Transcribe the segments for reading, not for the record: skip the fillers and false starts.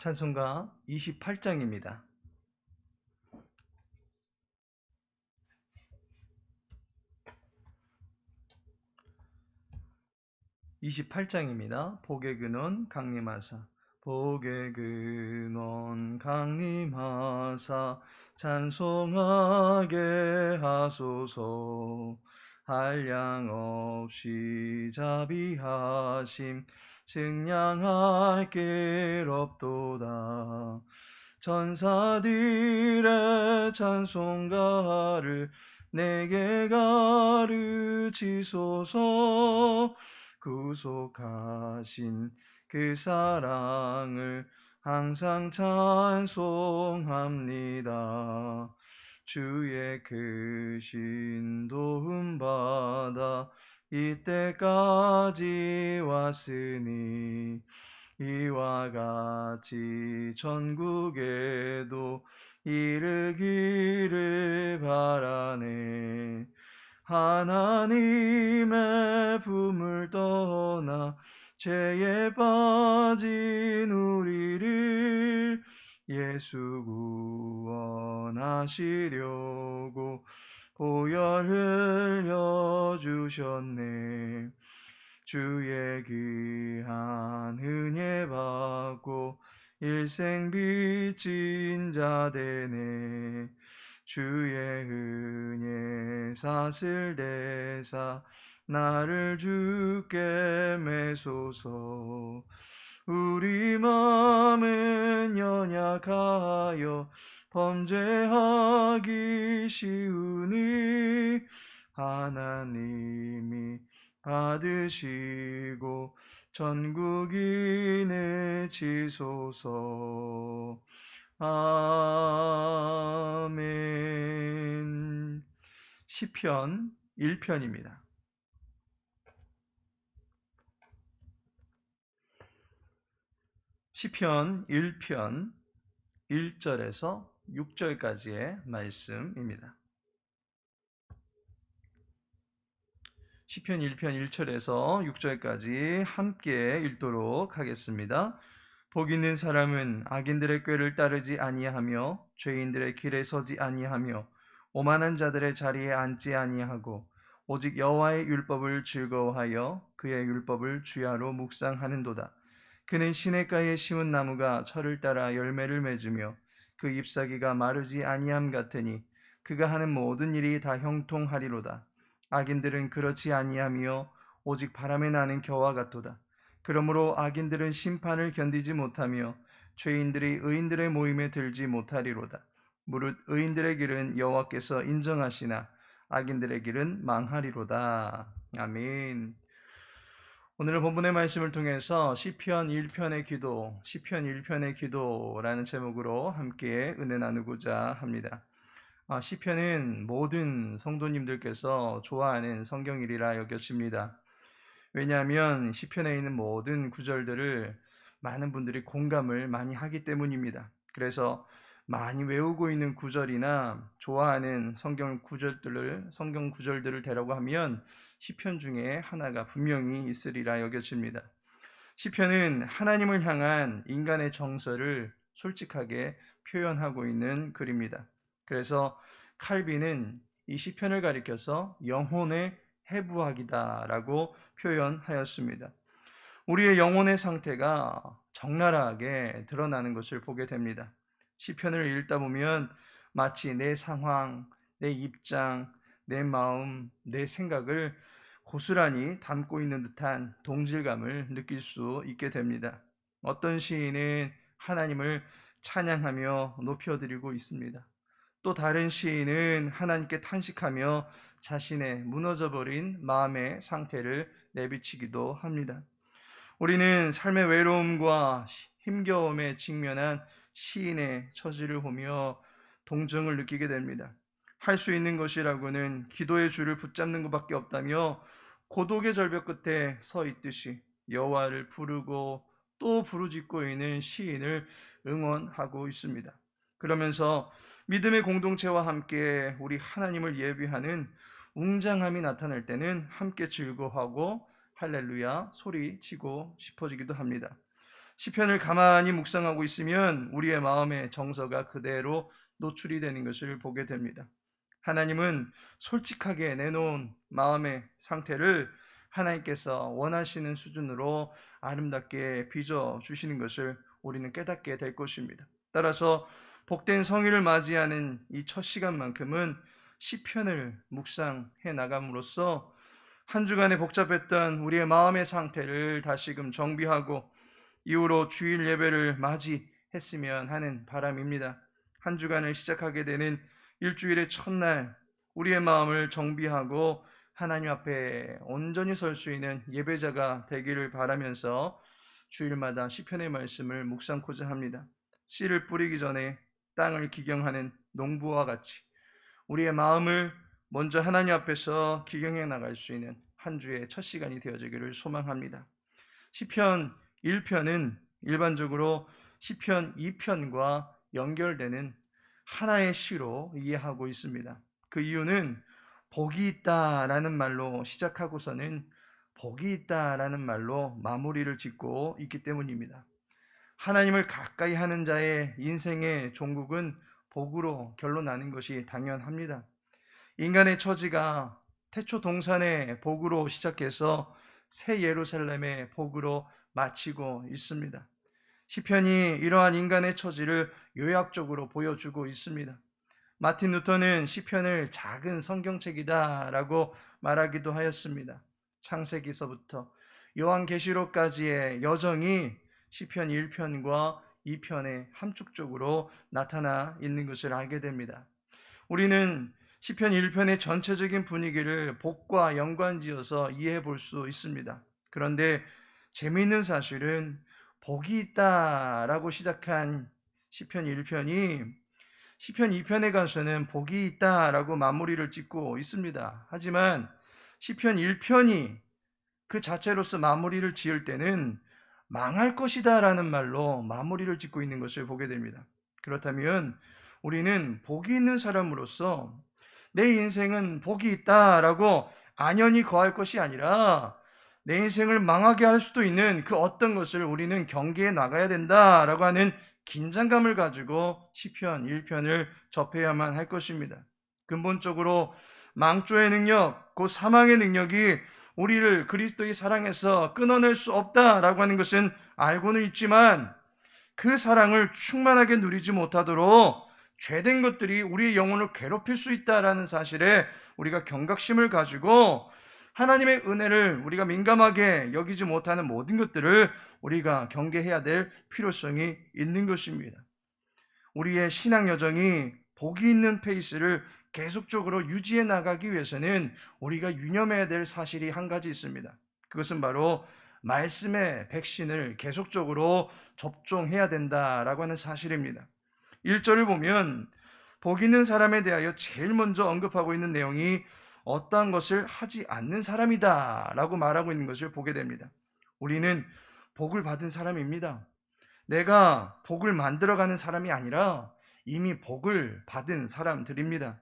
찬송가 28장입니다. 28장입니다. 복의 근원 강림하사. 복의 근원 강림하사 찬송하게 하소서. 한량 없이 자비하심 승량할 길 없도다. 천사들의 찬송가를 내게 가르치소서. 구속하신 그 사랑을 항상 찬송합니다. 주의 크신 도움 받아 이때까지 왔으니 이와 같이 전국에도 이르기를 바라네. 하나님의 품을 떠나 죄에 빠진 우리를 예수 구원하시려고 보혈 흘려주셨네. 주의 귀한 은혜 받고 일생 빚진 자 되네. 주의 은혜 사슬 대사 나를 주께 매소서. 우리 마음은 연약하여 범죄하기 쉬우니 하나님이 받으시고 전국인을 지소서. 아멘. 시편 1편입니다. 시편 1편 1절에서 6절까지의 말씀입니다. 시편 1편 1절에서 6절까지 함께 읽도록 하겠습니다. 복 있는 사람은 악인들의 꾀를 따르지 아니하며 죄인들의 길에 서지 아니하며 오만한 자들의 자리에 앉지 아니하고 오직 여호와의 율법을 즐거워하여 그의 율법을 주야로 묵상하는도다. 그는 시냇가에 심은 나무가 철을 따라 열매를 맺으며 그 잎사귀가 마르지 아니함 같으니 그가 하는 모든 일이 다 형통하리로다. 악인들은 그렇지 아니하며 오직 바람에 나는 겨와 같도다. 그러므로 악인들은 심판을 견디지 못하며 죄인들이 의인들의 모임에 들지 못하리로다. 무릇 의인들의 길은 여호와께서 인정하시나 악인들의 길은 망하리로다. 아멘. 오늘 본문의 말씀을 통해서 시편 1편의 기도, 시편 1편의 기도라는 제목으로 함께 은혜 나누고자 합니다. 시편은 모든 성도님들께서 좋아하는 성경이라 여겨집니다. 왜냐하면 시편에 있는 모든 구절들을 많은 분들이 공감을 많이 하기 때문입니다. 그래서 많이 외우고 있는 구절이나 좋아하는 성경 구절들을 대라고 하면 시편 중에 하나가 분명히 있으리라 여겨집니다. 시편은 하나님을 향한 인간의 정서를 솔직하게 표현하고 있는 글입니다. 그래서 칼빈은 이 시편을 가리켜서 영혼의 해부학이다라고 표현하였습니다. 우리의 영혼의 상태가 적나라하게 드러나는 것을 보게 됩니다. 시편을 읽다 보면 마치 내 상황, 내 입장, 내 마음, 내 생각을 고스란히 담고 있는 듯한 동질감을 느낄 수 있게 됩니다. 어떤 시인은 하나님을 찬양하며 높여드리고 있습니다. 또 다른 시인은 하나님께 탄식하며 자신의 무너져버린 마음의 상태를 내비치기도 합니다. 우리는 삶의 외로움과 힘겨움에 직면한 시인의 처지를 보며 동정을 느끼게 됩니다. 할 수 있는 것이라고는 기도의 줄을 붙잡는 것밖에 없다며 고독의 절벽 끝에 서 있듯이 여호와를 부르고 또 부르짖고 있는 시인을 응원하고 있습니다. 그러면서 믿음의 공동체와 함께 우리 하나님을 예비하는 웅장함이 나타날 때는 함께 즐거워하고 할렐루야 소리치고 싶어지기도 합니다. 시편을 가만히 묵상하고 있으면 우리의 마음의 정서가 그대로 노출이 되는 것을 보게 됩니다. 하나님은 솔직하게 내놓은 마음의 상태를 하나님께서 원하시는 수준으로 아름답게 빚어 주시는 것을 우리는 깨닫게 될 것입니다. 따라서 복된 성일을 맞이하는 이 첫 시간만큼은 시편을 묵상해 나감으로써 한 주간에 복잡했던 우리의 마음의 상태를 다시금 정비하고 이후로 주일 예배를 맞이했으면 하는 바람입니다. 한 주간을 시작하게 되는 일주일의 첫날 우리의 마음을 정비하고 하나님 앞에 온전히 설 수 있는 예배자가 되기를 바라면서 주일마다 시편의 말씀을 묵상코자 합니다. 씨를 뿌리기 전에 땅을 기경하는 농부와 같이 우리의 마음을 먼저 하나님 앞에서 기경해 나갈 수 있는 한 주의 첫 시간이 되어지기를 소망합니다. 시편 1편은 일반적으로 시편 2편과 연결되는 하나의 시로 이해하고 있습니다. 그 이유는 복이 있다라는 말로 시작하고서는 복이 있다라는 말로 마무리를 짓고 있기 때문입니다. 하나님을 가까이 하는 자의 인생의 종국은 복으로 결론나는 것이 당연합니다. 인간의 처지가 태초 동산의 복으로 시작해서 새 예루살렘의 복으로 마치고 있습니다. 시편이 이러한 인간의 처지를 요약적으로 보여주고 있습니다. 마틴 루터는 시편을 작은 성경책이다라고 말하기도 하였습니다. 창세기서부터 요한계시록까지의 여정이 시편 1편과 2편에 함축적으로 나타나 있는 것을 알게 됩니다. 우리는 시편 1편의 전체적인 분위기를 복과 연관지어서 이해해 볼 수 있습니다. 그런데 재미있는 사실은 복이 있다라고 시작한 시편 1편이 시편 2편에 가서는 복이 있다라고 마무리를 짓고 있습니다. 하지만 시편 1편이 그 자체로서 마무리를 지을 때는 망할 것이다라는 말로 마무리를 짓고 있는 것을 보게 됩니다. 그렇다면 우리는 복이 있는 사람으로서 내 인생은 복이 있다라고 안연히 거할 것이 아니라 내 인생을 망하게 할 수도 있는 그 어떤 것을 우리는 경계해 나가야 된다라고 하는 긴장감을 가지고 시편 1편을 접해야만 할 것입니다. 근본적으로 망조의 능력, 곧 사망의 능력이 우리를 그리스도의 사랑에서 끊어낼 수 없다라고 하는 것은 알고는 있지만 그 사랑을 충만하게 누리지 못하도록 죄된 것들이 우리의 영혼을 괴롭힐 수 있다라는 사실에 우리가 경각심을 가지고 하나님의 은혜를 우리가 민감하게 여기지 못하는 모든 것들을 우리가 경계해야 될 필요성이 있는 것입니다. 우리의 신앙 여정이 복이 있는 페이스를 계속적으로 유지해 나가기 위해서는 우리가 유념해야 될 사실이 한 가지 있습니다. 그것은 바로 말씀의 백신을 계속적으로 접종해야 된다라고 하는 사실입니다. 1절을 보면 복 있는 사람에 대하여 제일 먼저 언급하고 있는 내용이 어떠한 것을 하지 않는 사람이다 라고 말하고 있는 것을 보게 됩니다. 우리는 복을 받은 사람입니다. 내가 복을 만들어가는 사람이 아니라 이미 복을 받은 사람들입니다.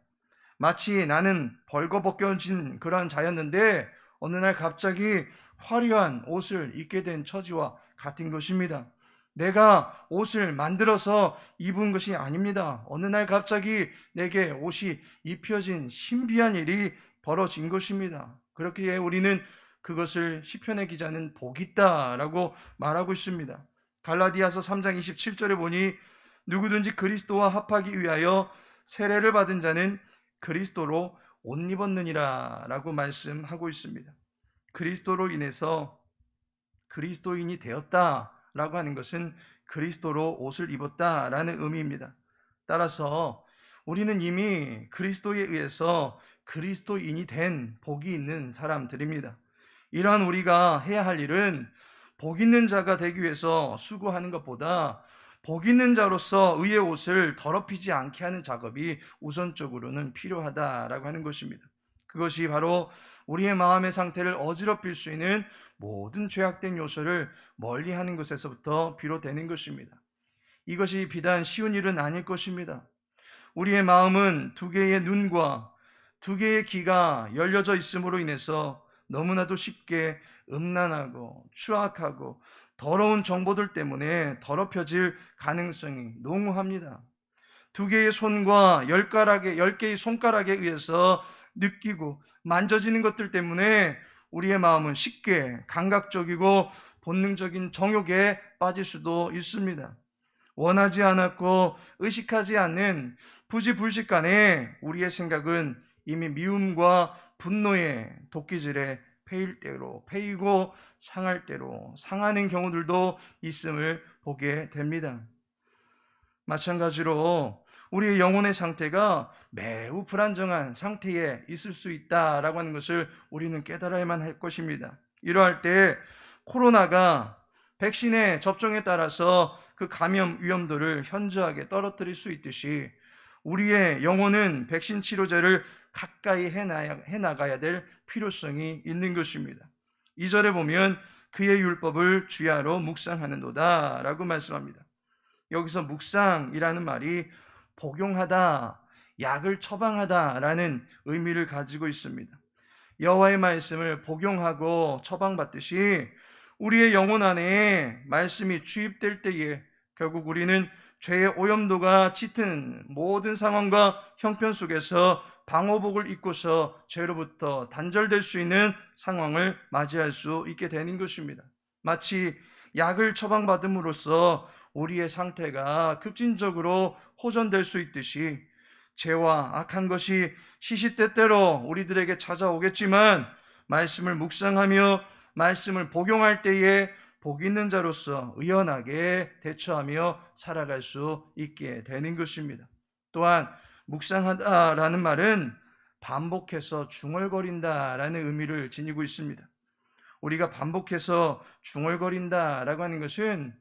마치 나는 벌거벗겨진 그러한 자였는데 어느 날 갑자기 화려한 옷을 입게 된 처지와 같은 것입니다. 내가 옷을 만들어서 입은 것이 아닙니다. 어느 날 갑자기 내게 옷이 입혀진 신비한 일이 벌어진 것입니다. 그렇기에 우리는 그것을 시편의 기자는 복 있다라고 말하고 있습니다. 갈라디아서 3장 27절에 보니 누구든지 그리스도와 합하기 위하여 세례를 받은 자는 그리스도로 옷 입었느니라 라고 말씀하고 있습니다. 그리스도로 인해서 그리스도인이 되었다라고 하는 것은 그리스도로 옷을 입었다라는 의미입니다. 따라서 우리는 이미 그리스도에 의해서 그리스도인이 된 복이 있는 사람들입니다. 이러한 우리가 해야 할 일은 복 있는 자가 되기 위해서 수고하는 것보다 복 있는 자로서 의의 옷을 더럽히지 않게 하는 작업이 우선적으로는 필요하다라고 하는 것입니다. 그것이 바로 우리의 마음의 상태를 어지럽힐 수 있는 모든 죄악된 요소를 멀리하는 것에서부터 비롯되는 것입니다. 이것이 비단 쉬운 일은 아닐 것입니다. 우리의 마음은 두 개의 눈과 두 개의 귀가 열려져 있음으로 인해서 너무나도 쉽게 음란하고 추악하고 더러운 정보들 때문에 더럽혀질 가능성이 농후합니다. 두 개의 손과 열 개의 손가락에 의해서 느끼고 만져지는 것들 때문에 우리의 마음은 쉽게 감각적이고 본능적인 정욕에 빠질 수도 있습니다. 원하지 않았고 의식하지 않는 부지불식간에 우리의 생각은 이미 미움과 분노의 도끼질에 패일 대로 패이고 상할 대로 상하는 경우들도 있음을 보게 됩니다. 마찬가지로 우리의 영혼의 상태가 매우 불안정한 상태에 있을 수 있다라고 하는 것을 우리는 깨달아야만 할 것입니다. 이러할 때 코로나가 백신의 접종에 따라서 그 감염 위험도를 현저하게 떨어뜨릴 수 있듯이 우리의 영혼은 백신 치료제를 가까이 해나가야 될 필요성이 있는 것입니다. 2절에 보면 그의 율법을 주야로 묵상하는도다 라고 말씀합니다. 여기서 묵상이라는 말이 복용하다, 약을 처방하다라는 의미를 가지고 있습니다. 여호와의 말씀을 복용하고 처방받듯이 우리의 영혼 안에 말씀이 주입될 때에 결국 우리는 죄의 오염도가 짙은 모든 상황과 형편 속에서 방호복을 입고서 죄로부터 단절될 수 있는 상황을 맞이할 수 있게 되는 것입니다. 마치 약을 처방받음으로써 우리의 상태가 급진적으로 호전될 수 있듯이 죄와 악한 것이 시시때때로 우리들에게 찾아오겠지만 말씀을 묵상하며 말씀을 복용할 때에 복 있는 자로서 의연하게 대처하며 살아갈 수 있게 되는 것입니다. 또한 묵상하다라는 말은 반복해서 중얼거린다라는 의미를 지니고 있습니다. 우리가 반복해서 중얼거린다라고 하는 것은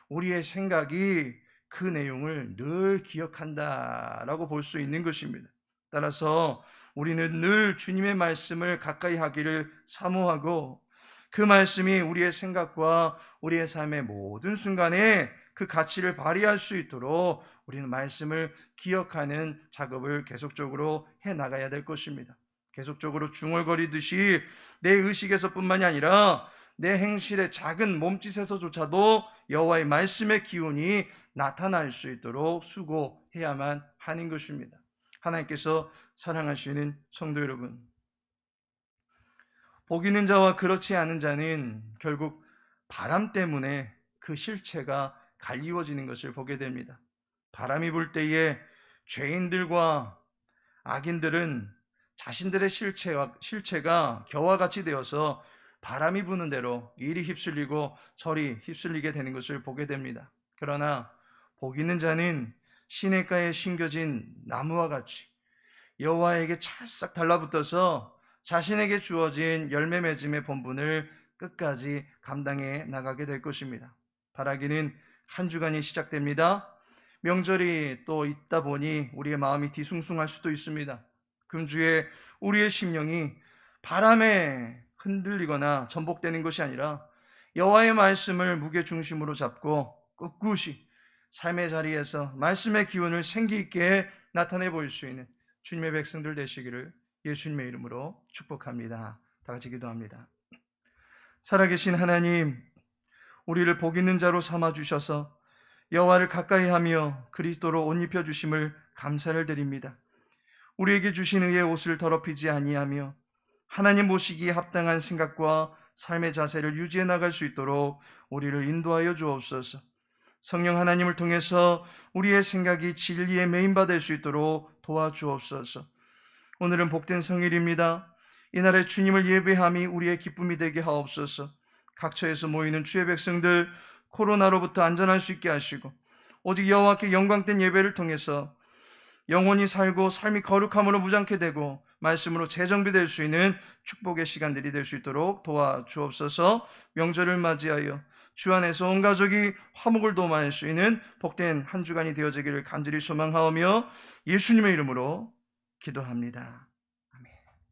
우리의 생각이 그 내용을 늘 기억한다라고 볼 수 있는 것입니다. 따라서 우리는 늘 주님의 말씀을 가까이 하기를 사모하고 그 말씀이 우리의 생각과 우리의 삶의 모든 순간에 그 가치를 발휘할 수 있도록 우리는 말씀을 기억하는 작업을 계속적으로 해나가야 될 것입니다. 계속적으로 중얼거리듯이 내 의식에서뿐만이 아니라 내 행실의 작은 몸짓에서조차도 여호와의 말씀의 기운이 나타날 수 있도록 수고해야만 하는 것입니다. 하나님께서 사랑하시는 성도 여러분, 복 있는 자와 그렇지 않은 자는 결국 바람 때문에 그 실체가 갈리워지는 것을 보게 됩니다. 바람이 불 때에 죄인들과 악인들은 자신들의 실체가 겨와 같이 되어서 바람이 부는 대로 이리 휩쓸리고 저리 휩쓸리게 되는 것을 보게 됩니다. 그러나 복 있는 자는 시냇가에 심겨진 나무와 같이 여호와에게 찰싹 달라붙어서 자신에게 주어진 열매 맺음의 본분을 끝까지 감당해 나가게 될 것입니다. 바라기는 한 주간이 시작됩니다. 명절이 또 있다 보니 우리의 마음이 뒤숭숭할 수도 있습니다. 금주에 우리의 심령이 바람에 흔들리거나 전복되는 것이 아니라 여호와의 말씀을 무게 중심으로 잡고 꿋꿋이 삶의 자리에서 말씀의 기운을 생기 있게 나타내 보일 수 있는 주님의 백성들 되시기를 예수님의 이름으로 축복합니다. 다 같이 기도합니다. 살아계신 하나님, 우리를 복 있는 자로 삼아 주셔서 여호와를 가까이 하며 그리스도로 옷 입혀 주심을 감사를 드립니다. 우리에게 주신 의의 옷을 더럽히지 아니하며 하나님 모시기에 합당한 생각과 삶의 자세를 유지해 나갈 수 있도록 우리를 인도하여 주옵소서. 성령 하나님을 통해서 우리의 생각이 진리에 메인받을 수 있도록 도와주옵소서. 오늘은 복된 성일입니다. 이날에 주님을 예배함이 우리의 기쁨이 되게 하옵소서. 각처에서 모이는 주의 백성들 코로나로부터 안전할 수 있게 하시고 오직 여호와께 영광된 예배를 통해서 영원히 살고 삶이 거룩함으로 무장케 되고 말씀으로 재정비될 수 있는 축복의 시간들이 될 수 있도록 도와주옵소서. 명절을 맞이하여 주 안에서 온 가족이 화목을 도모할 수 있는 복된 한 주간이 되어지기를 간절히 소망하오며 예수님의 이름으로 기도합니다.